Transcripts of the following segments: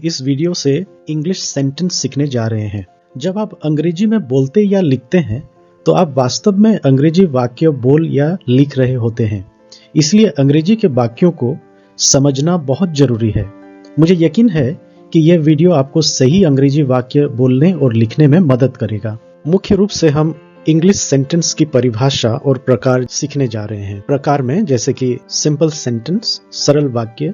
इस वीडियो से English sentence सीखने जा रहे हैं। जब आप अंग्रेजी में बोलते या लिखते हैं तो आप वास्तव में अंग्रेजी वाक्य बोल या लिख रहे होते हैं। इसलिए अंग्रेजी के वाक्यों को समझना बहुत जरूरी है। मुझे यकीन है कि यह वीडियो आपको सही अंग्रेजी वाक्य बोलने और लिखने में मदद करेगा। मुख्य रूप से हम इंग्लिश सेंटेंस की परिभाषा और प्रकार सीखने जा रहे हैं। प्रकार में जैसे कि सिंपल सेंटेंस, सरल वाक्य,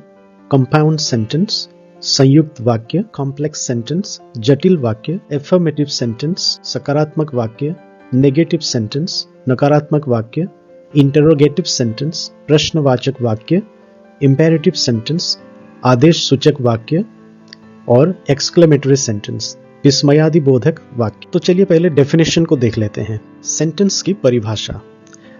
कंपाउंड सेंटेंस, संयुक्त वाक्य, कॉम्प्लेक्स सेंटेंस, जटिल वाक्य, एफर्मेटिव सेंटेंस, सकारात्मक वाक्य, नेगेटिव सेंटेंस, नकारात्मक वाक्य, इंटरोगेटिव सेंटेंस, प्रश्नवाचक वाक्य, इंपेरेटिव सेंटेंस, आदेश सूचक वाक्य और एक्सक्लेमेटरी सेंटेंस, विस्मयादिबोधक वाक्य। तो चलिए पहले डेफिनेशन को देख लेते हैं। सेंटेंस की परिभाषा।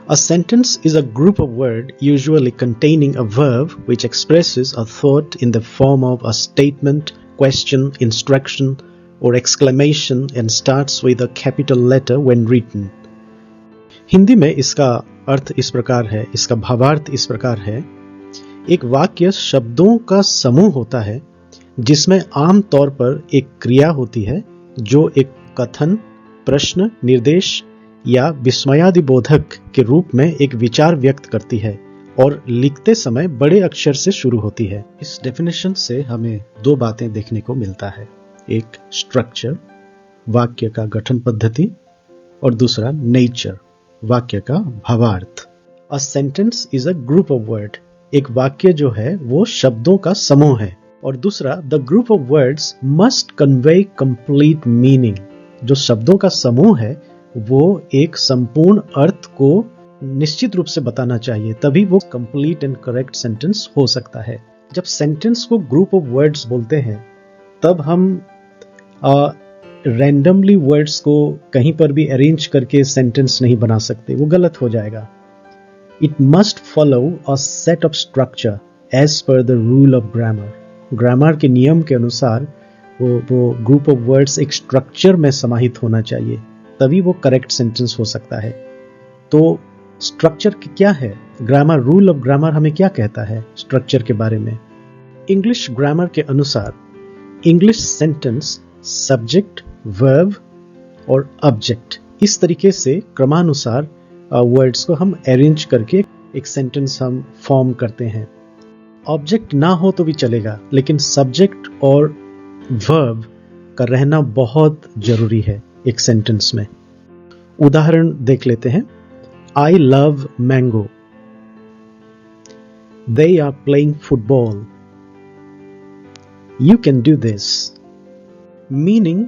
A sentence is a group of words usually containing a verb which expresses a thought in the form of a statement, question, instruction or exclamation and starts with a capital letter when written. Hindi में इसका अर्थ इस प्रकार है, इसका भावार्थ इस प्रकार है। एक वाक्य शब्दों का समूह होता है जिसमें आम तौर पर एक क्रिया होती है जो एक कथन, प्रश्न, निर्देश या विस्मयादिबोधक के रूप में एक विचार व्यक्त करती है और लिखते समय बड़े अक्षर से शुरू होती है। इस डेफिनेशन से हमें दो बातें देखने को मिलता है। एक स्ट्रक्चर, वाक्य का गठन पद्धति, और दूसरा नेचर, वाक्य का भावार्थ। A sentence is a group of word. एक वाक्य जो है वो शब्दों का समूह है। और दूसरा, the group of words must convey complete meaning. जो शब्दों का समूह है वो एक संपूर्ण अर्थ को निश्चित रूप से बताना चाहिए, तभी वो कंप्लीट एंड करेक्ट सेंटेंस हो सकता है। जब सेंटेंस को ग्रुप ऑफ वर्ड्स बोलते हैं तब हम रैंडमली वर्ड्स को कहीं पर भी अरेंज करके सेंटेंस नहीं बना सकते, वो गलत हो जाएगा। It must follow a set of structure as per the rule of grammar. Grammar के नियम के अनुसार वो ग्रुप ऑफ वर्ड्स एक स्ट्रक्चर में समाहित होना चाहिए, तभी वो करेक्ट सेंटेंस हो सकता है। तो स्ट्रक्चर क्या है? ग्रामर, रूल ऑफ ग्रामर हमें क्या कहता है स्ट्रक्चर के बारे में? इंग्लिश ग्रामर के अनुसार इंग्लिश सेंटेंस सब्जेक्ट, वर्ब और ऑब्जेक्ट, इस तरीके से क्रमानुसार वर्ड्स को हम अरेंज करके एक सेंटेंस हम फॉर्म करते हैं। ऑब्जेक्ट ना हो तो भी चलेगा, लेकिन सब्जेक्ट और वर्ब का रहना बहुत जरूरी है एक सेंटेंस में। उदाहरण देख लेते हैं। I love mango, they are playing football, you can do this. Meaning,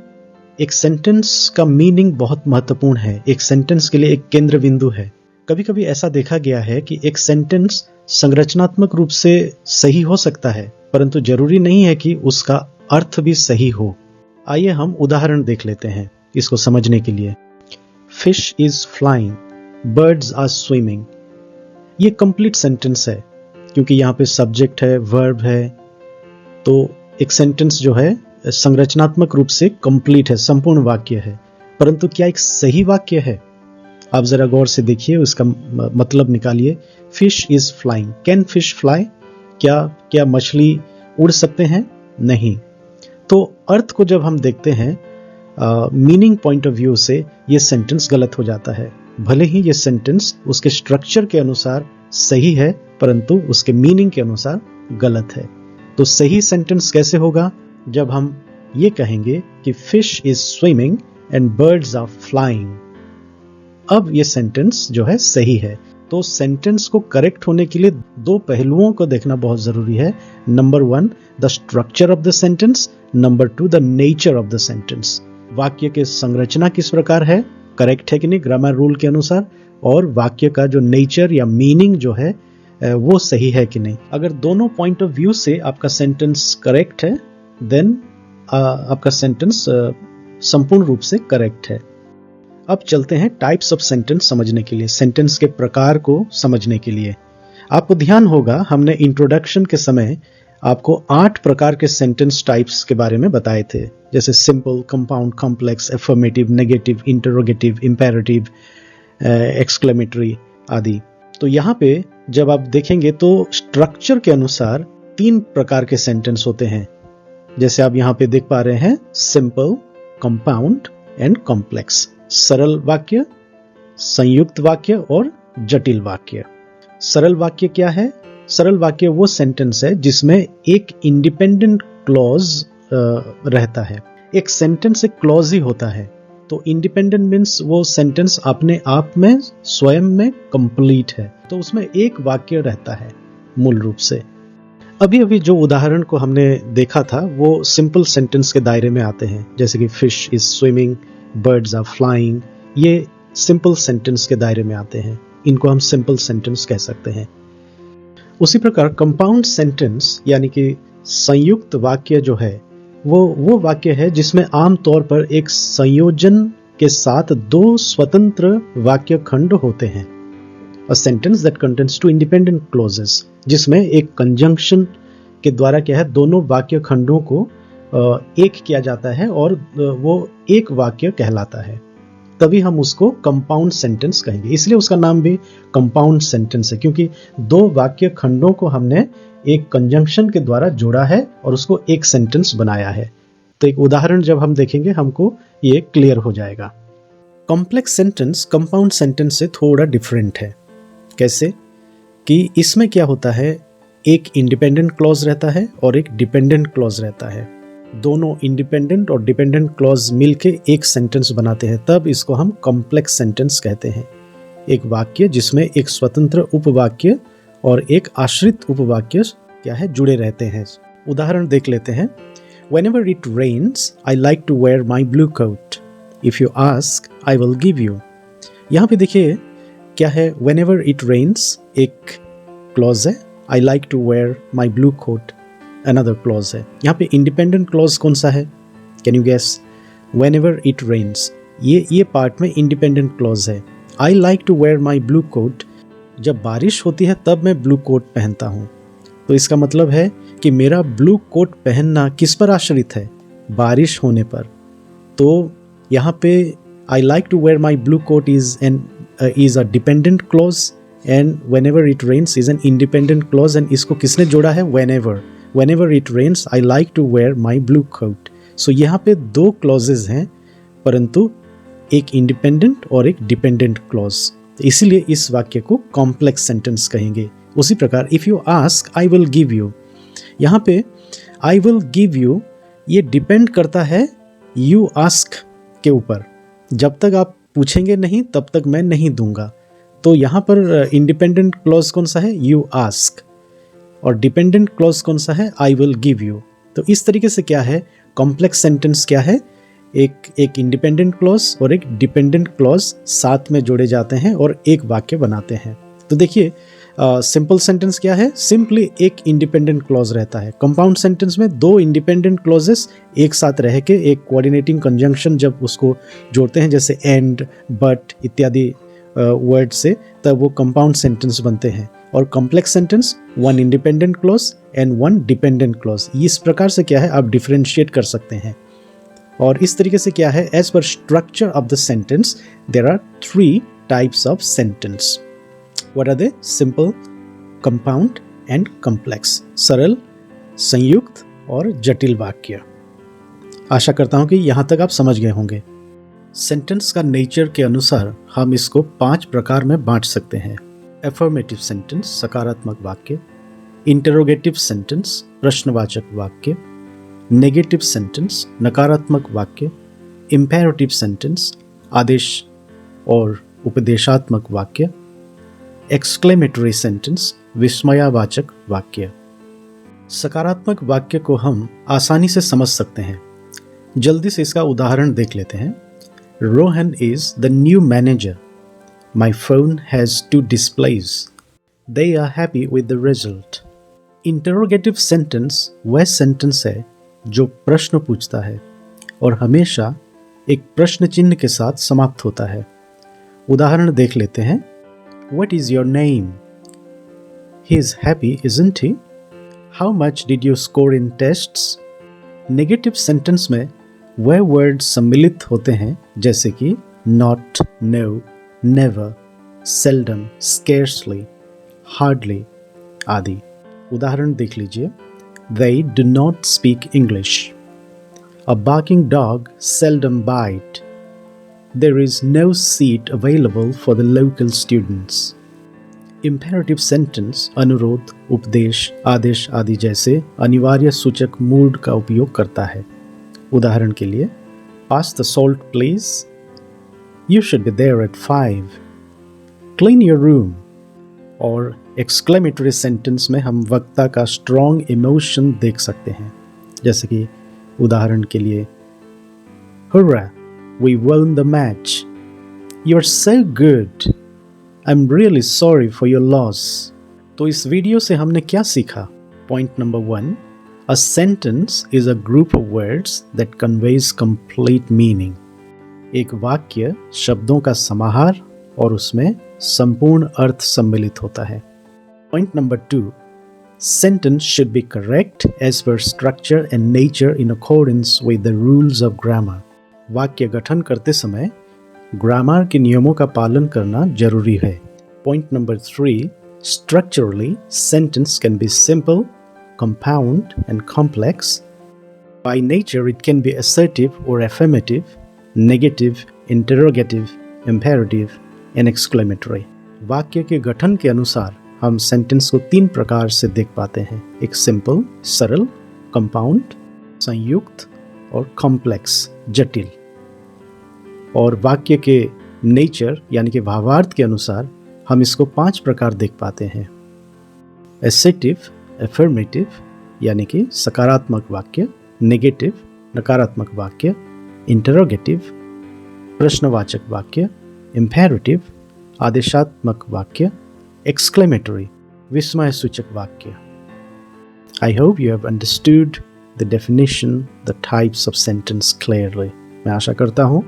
एक सेंटेंस का मीनिंग बहुत महत्वपूर्ण है, एक सेंटेंस के लिए एक केंद्र बिंदु है। कभी कभी ऐसा देखा गया है कि एक सेंटेंस संरचनात्मक रूप से सही हो सकता है, परंतु जरूरी नहीं है कि उसका अर्थ भी सही हो। आइए हम उदाहरण देख लेते हैं इसको समझने के लिए। Fish is flying, birds are swimming. ये कंप्लीट सेंटेंस है क्योंकि यहाँ पे सब्जेक्ट है, वर्ब है, तो एक सेंटेंस जो है संरचनात्मक रूप से कंप्लीट है, संपूर्ण वाक्य है। परंतु क्या एक सही वाक्य है? आप जरा गौर से देखिए, उसका मतलब निकालिए। Fish is flying, can fish fly? क्या मछली उड़ सकते हैं? नहीं। तो अर्थ को जब हम देखते हैं मीनिंग पॉइंट ऑफ व्यू से, ये सेंटेंस गलत हो जाता है। भले ही ये सेंटेंस उसके स्ट्रक्चर के अनुसार सही है, परंतु उसके मीनिंग के अनुसार गलत है। तो सही सेंटेंस कैसे होगा? जब हम ये कहेंगे कि fish is swimming and birds are flying, अब ये सेंटेंस जो है सही है। तो सेंटेंस को करेक्ट होने के लिए दो पहलुओं को देखना बहुत जरूरी है। Number 1, the structure of the sentence. Number 2, the nature of the sentence. वाक्य के संरचना किस प्रकार है, करेक्ट है कि नहीं ग्रामर रूल के अनुसार, और वाक्य का जो नेचर या मीनिंग जो है वो सही है कि नहीं। अगर दोनों पॉइंट ऑफ व्यू से आपका सेंटेंस करेक्ट है, देन आपका सेंटेंस संपूर्ण रूप से करेक्ट है। अब चलते हैं टाइप्स ऑफ सेंटेंस समझने के लिए, सेंटेंस के प्रकार को समझने के लिए। आपको ध्यान होगा हमने इंट्रोडक्शन के समय आपको 8 प्रकार के सेंटेंस टाइप्स के बारे में बताए थे, जैसे simple, compound, complex, affirmative, negative, interrogative, imperative, exclamatory आदि। तो यहाँ पे जब आप देखेंगे तो स्ट्रक्चर के अनुसार 3 प्रकार के सेंटेंस होते हैं। जैसे आप यहाँ पे देख पा रहे हैं, सिंपल, कंपाउंड एंड कॉम्प्लेक्स। सरल वाक्य, संयुक्त वाक्य और जटिल वाक्य। सरल वाक्य क्या है? सरल वाक्य वो सेंटेंस है जिसमें एक इंडिपेंडेंट क्लॉज रहता है। एक सेंटेंस एक क्लॉज ही होता है, तो इंडिपेंडेंट मीन्स वो सेंटेंस अपने आप में स्वयं में कंप्लीट है, तो उसमें एक वाक्य रहता है मूल रूप से। अभी अभी जो उदाहरण को हमने देखा था वो सिंपल सेंटेंस के दायरे में आते हैं, जैसे कि fish is swimming, birds are flying, ये सिंपल सेंटेंस के दायरे में आते हैं, इनको हम सिंपल सेंटेंस कह सकते हैं। उसी प्रकार कंपाउंड सेंटेंस यानी कि संयुक्त वाक्य जो है वो वाक्य है जिसमें आमतौर पर एक संयोजन के साथ दो स्वतंत्र वाक्य खंड होते हैं। A sentence that contains two independent clauses, जिसमें एक कंजंक्शन के द्वारा क्या है, दोनों वाक्य खंडों को एक किया जाता है और वो एक वाक्य कहलाता है, तभी हम उसको कंपाउंड सेंटेंस कहेंगे। इसलिए उसका नाम भी कंपाउंड सेंटेंस है, क्योंकि दो वाक्य खंडों को हमने एक कंजंक्शन के द्वारा जोड़ा है और उसको एक सेंटेंस बनाया है। तो एक उदाहरण जब हम देखेंगे हमको ये क्लियर हो जाएगा। कॉम्प्लेक्स सेंटेंस कंपाउंड सेंटेंस से थोड़ा डिफरेंट है। कैसे? कि इसमें क्या होता है, एक इंडिपेंडेंट क्लॉज रहता है और एक डिपेंडेंट क्लॉज रहता है। दोनों इंडिपेंडेंट और डिपेंडेंट क्लॉज मिलके एक सेंटेंस बनाते हैं, तब इसको हम कॉम्प्लेक्स सेंटेंस कहते हैं। एक वाक्य जिसमें एक स्वतंत्र उपवाक्य और एक आश्रित उपवाक्य क्या है, जुड़े रहते हैं। उदाहरण देख लेते हैं। Whenever it rains, I like to wear my blue coat. If you ask, I will give you. यहाँ पे देखिए क्या है, whenever it rains एक क्लॉज है, I like to wear my blue coat another clause है। यहाँ पे इंडिपेंडेंट क्लॉज कौन सा है? Can you guess? Whenever it rains, ये पार्ट में इंडिपेंडेंट क्लॉज है। I like to wear my blue coat, जब बारिश होती है तब मैं ब्लू कोट पहनता हूँ, तो इसका मतलब है कि मेरा ब्लू कोट पहनना किस पर आश्रित है? बारिश होने पर। तो यहाँ पे I like to wear my blue coat is a dependent clause and whenever it rains is an independent clause, and इसको किसने जोड़ा है? Whenever it rains I like to wear my blue coat. So यहाँ पे दो clauses हैं, परंतु एक इंडिपेंडेंट और एक डिपेंडेंट क्लॉज, इसीलिए इस वाक्य को कॉम्प्लेक्स सेंटेंस कहेंगे। उसी प्रकार if you ask I will give you, यहाँ पे आई विल गिव यू ये डिपेंड करता है यू आस्क के ऊपर। जब तक आप पूछेंगे नहीं तब तक मैं नहीं दूंगा। तो यहाँ पर इंडिपेंडेंट क्लॉज कौन सा है? You ask. और डिपेंडेंट क्लॉज कौन सा है? I will give you. तो इस तरीके से क्या है, कॉम्प्लेक्स सेंटेंस क्या है, एक इंडिपेंडेंट क्लॉज और एक डिपेंडेंट क्लॉज साथ में जोड़े जाते हैं और एक वाक्य बनाते हैं। तो देखिए सिंपल सेंटेंस क्या है, सिंपली एक इंडिपेंडेंट क्लॉज रहता है। कंपाउंड सेंटेंस में दो इंडिपेंडेंट क्लॉजेस एक साथ रह के एक कोऑर्डिनेटिंग कंजंक्शन जब उसको जोड़ते हैं, जैसे एंड, बट इत्यादि वर्ड से, तब वो कंपाउंड सेंटेंस बनते हैं। और complex sentence one independent clause and one dependent clause, इस प्रकार से क्या है आप डिफरेंशिएट कर सकते हैं। और इस तरीके से क्या है, as per structure of the sentence there are 3 types of sentence. What are they? Simple, compound and complex. सरल, संयुक्त और जटिल वाक्य। आशा करता हूं कि यहां तक आप समझ गए होंगे। सेंटेंस का नेचर के अनुसार हम इसको 5 प्रकार में बांट सकते हैं। एफर्मेटिव सेंटेंस, सकारात्मक वाक्य। इंटरोगेटिव सेंटेंस, प्रश्नवाचक वाक्य। नेगेटिव सेंटेंस, नकारात्मक वाक्य। इम्पेरेटिव सेंटेंस, आदेश और उपदेशात्मक वाक्य। एक्सक्लेमेटरी सेंटेंस, विस्मयावाचक वाक्य। सकारात्मक वाक्य को हम आसानी से समझ सकते हैं। जल्दी से इसका उदाहरण देख लेते हैं। Rohan is the new manager. My phone has 2 displays. They are happy with the result. Interrogative sentence वह सेंटेंस है जो प्रश्न पूछता है और हमेशा एक प्रश्न चिन्ह के साथ समाप्त होता है। उदाहरण देख लेते हैं। What is your name? He is happy, isn't he? How much did you score in tests? Negative sentence में वह वर्ड सम्मिलित होते हैं जैसे कि not, no, never, seldom, scarcely, hardly आदि। उदाहरण देख लीजिए। They do not speak English. A barking dog seldom bite. There is no seat available for the local students. Imperative sentence अनुरोध, उपदेश, आदेश आदि जैसे अनिवार्य सूचक मूड का उपयोग करता है। उदाहरण के लिए, Pass the salt please. You should be there at 5. Clean your room. और exclamatory sentence में हम वक्ता का strong emotion देख सकते हैं, जैसे कि उदाहरण के लिए, Hurrah! We won the match. You're so good. I'm really sorry for your loss. तो इस वीडियो से हमने क्या सीखा? Point number 1. A sentence is a group of words that conveys complete meaning. एक वाक्य शब्दों का समाहार और उसमें संपूर्ण अर्थ सम्मिलित होता है। Point number 2. Sentence should be correct as per structure and nature in accordance with the rules of grammar. वाक्य गठन करते समय ग्रामर के नियमों का पालन करना जरूरी है। Point number 3. Structurally, sentence can be simple, compound, and complex. By nature, it can be assertive or affirmative, negative, interrogative, imperative, and exclamatory. वाक्य के गठन के अनुसार हम सेंटेंस को 3 प्रकार से देख पाते हैं। एक सिंपल, सरल, कंपाउंड, संयुक्त, और कॉम्प्लेक्स, जटिल। और वाक्य के नेचर यानी कि भावार्थ के अनुसार हम इसको 5 प्रकार देख पाते हैं। एसेटिव, एफर्मेटिव यानी कि सकारात्मक वाक्य, नेगेटिव नकारात्मक वाक्य, इंटरोगेटिव प्रश्नवाचक वाक्य, इम्पेरेटिव आदेशात्मक वाक्य, एक्सक्लेमेटरी विस्मयसूचक वाक्य। I hope you have understood the definition, the types of sentence clearly. मैं आशा करता हूँ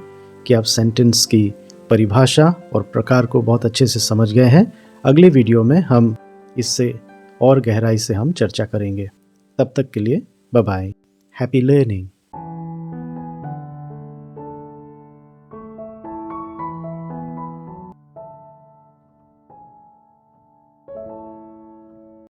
कि आप सेंटेंस की परिभाषा और प्रकार को बहुत अच्छे से समझ गए हैं। अगले वीडियो में हम इससे और गहराई से हम चर्चा करेंगे। तब तक के लिए बाय बाय। Happy learning.